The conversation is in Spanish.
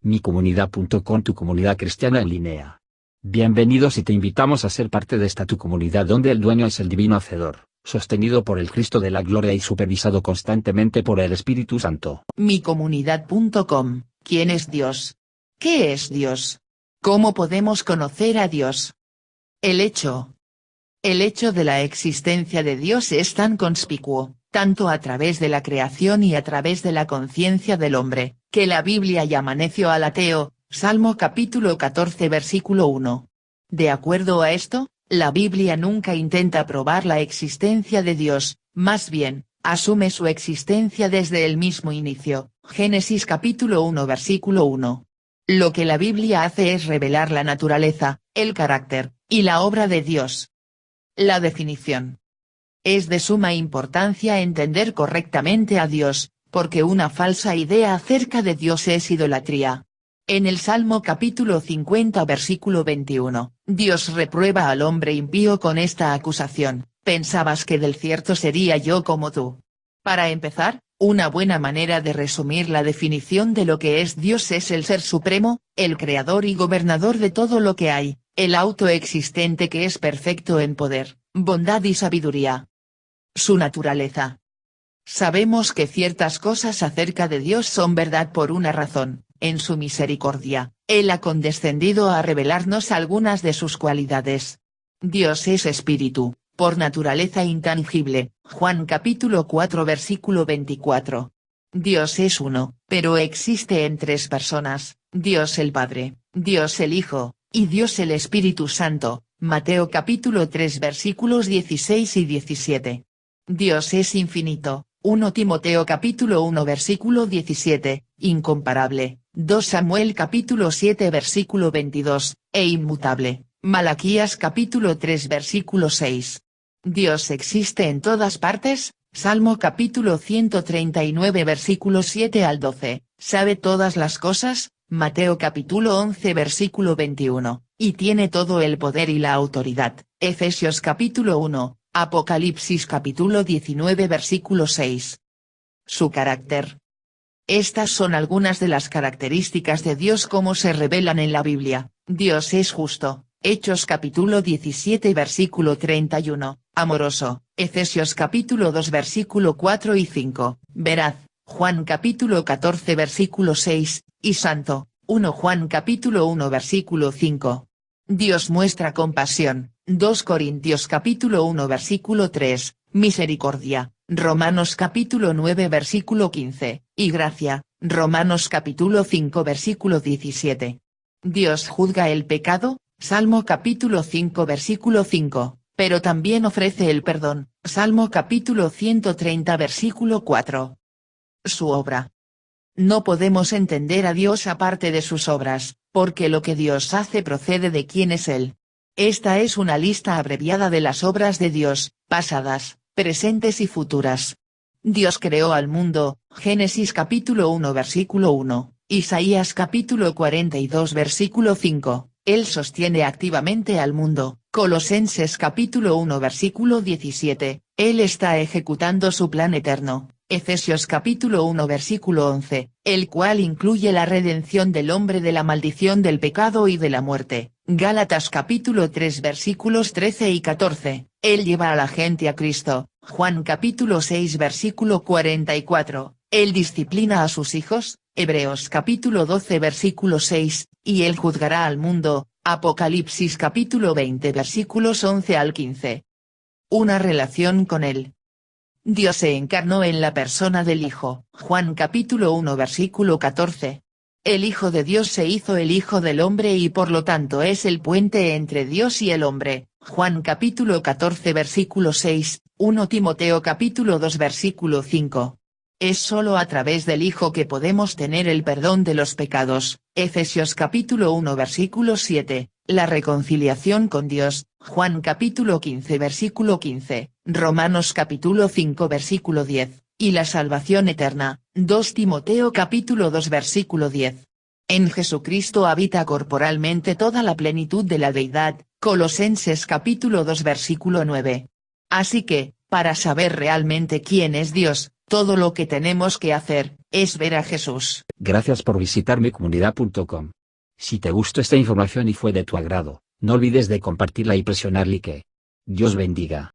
micomunidad.com, tu comunidad cristiana en línea. Bienvenidos y te invitamos a ser parte de esta tu comunidad donde el dueño es el divino Hacedor, sostenido por el Cristo de la Gloria y supervisado constantemente por el Espíritu Santo. Micomunidad.com, ¿quién es Dios? ¿Qué es Dios? ¿Cómo podemos conocer a Dios? El hecho de la existencia de Dios es tan conspicuo, tanto a través de la creación y a través de la conciencia del hombre, que la Biblia llama necio al ateo, Salmo capítulo 14 versículo 1. De acuerdo a esto, la Biblia nunca intenta probar la existencia de Dios, más bien, asume su existencia desde el mismo inicio, Génesis capítulo 1 versículo 1. Lo que la Biblia hace es revelar la naturaleza, el carácter, y la obra de Dios. La definición. Es de suma importancia entender correctamente a Dios, porque una falsa idea acerca de Dios es idolatría. En el Salmo capítulo 50 versículo 21, Dios reprueba al hombre impío con esta acusación: pensabas que del cierto sería yo como tú. Para empezar, una buena manera de resumir la definición de lo que es Dios es el Ser Supremo, el Creador y Gobernador de todo lo que hay, el autoexistente que es perfecto en poder, bondad y sabiduría. Su naturaleza. Sabemos que ciertas cosas acerca de Dios son verdad por una razón: en su misericordia, Él ha condescendido a revelarnos algunas de sus cualidades. Dios es espíritu, por naturaleza intangible, Juan capítulo 4 versículo 24. Dios es uno, pero existe en tres personas: Dios el Padre, Dios el Hijo, y Dios el Espíritu Santo, Mateo capítulo 3 versículos 16 y 17. Dios es infinito, 1 Timoteo capítulo 1 versículo 17, incomparable, 2 Samuel capítulo 7 versículo 22, e inmutable, Malaquías capítulo 3 versículo 6. Dios existe en todas partes, Salmo capítulo 139 versículo 7 al 12, sabe todas las cosas, Mateo capítulo 11 versículo 21, y tiene todo el poder y la autoridad, Efesios capítulo 1. Apocalipsis capítulo 19 versículo 6. Su carácter. Estas son algunas de las características de Dios como se revelan en la Biblia. Dios es justo, Hechos capítulo 17 versículo 31, amoroso, Efesios capítulo 2 versículo 4 y 5, veraz, Juan capítulo 14 versículo 6, y santo, 1 Juan capítulo 1 versículo 5. Dios muestra compasión, 2 Corintios capítulo 1 versículo 3, misericordia, Romanos capítulo 9 versículo 15, y gracia, Romanos capítulo 5 versículo 17. Dios juzga el pecado, Salmo capítulo 5 versículo 5, pero también ofrece el perdón, Salmo capítulo 130 versículo 4. Su obra. No podemos entender a Dios aparte de sus obras, porque lo que Dios hace procede de quién es Él. Esta es una lista abreviada de las obras de Dios, pasadas, presentes y futuras. Dios creó al mundo, Génesis capítulo 1 versículo 1, Isaías capítulo 42 versículo 5, Él sostiene activamente al mundo, Colosenses capítulo 1 versículo 17, Él está ejecutando su plan eterno. Efesios capítulo 1 versículo 11, el cual incluye la redención del hombre de la maldición del pecado y de la muerte. Gálatas capítulo 3 versículos 13 y 14, Él lleva a la gente a Cristo. Juan capítulo 6 versículo 44, Él disciplina a sus hijos. Hebreos capítulo 12 versículo 6, y Él juzgará al mundo. Apocalipsis capítulo 20 versículos 11 al 15. Una relación con Él. Dios se encarnó en la persona del Hijo, Juan capítulo 1 versículo 14. El Hijo de Dios se hizo el Hijo del hombre y por lo tanto es el puente entre Dios y el hombre, Juan capítulo 14 versículo 6, 1 Timoteo capítulo 2 versículo 5. Es solo a través del Hijo que podemos tener el perdón de los pecados, Efesios capítulo 1 versículo 7, la reconciliación con Dios, Juan capítulo 15 versículo 15, Romanos capítulo 5 versículo 10, y la salvación eterna, 2 Timoteo capítulo 2 versículo 10. En Jesucristo habita corporalmente toda la plenitud de la deidad, Colosenses capítulo 2 versículo 9. Así que, para saber realmente quién es Dios, todo lo que tenemos que hacer, es ver a Jesús. Gracias por visitar micomunidad.com. Si te gustó esta información y fue de tu agrado, no olvides de compartirla y presionar like. Dios bendiga.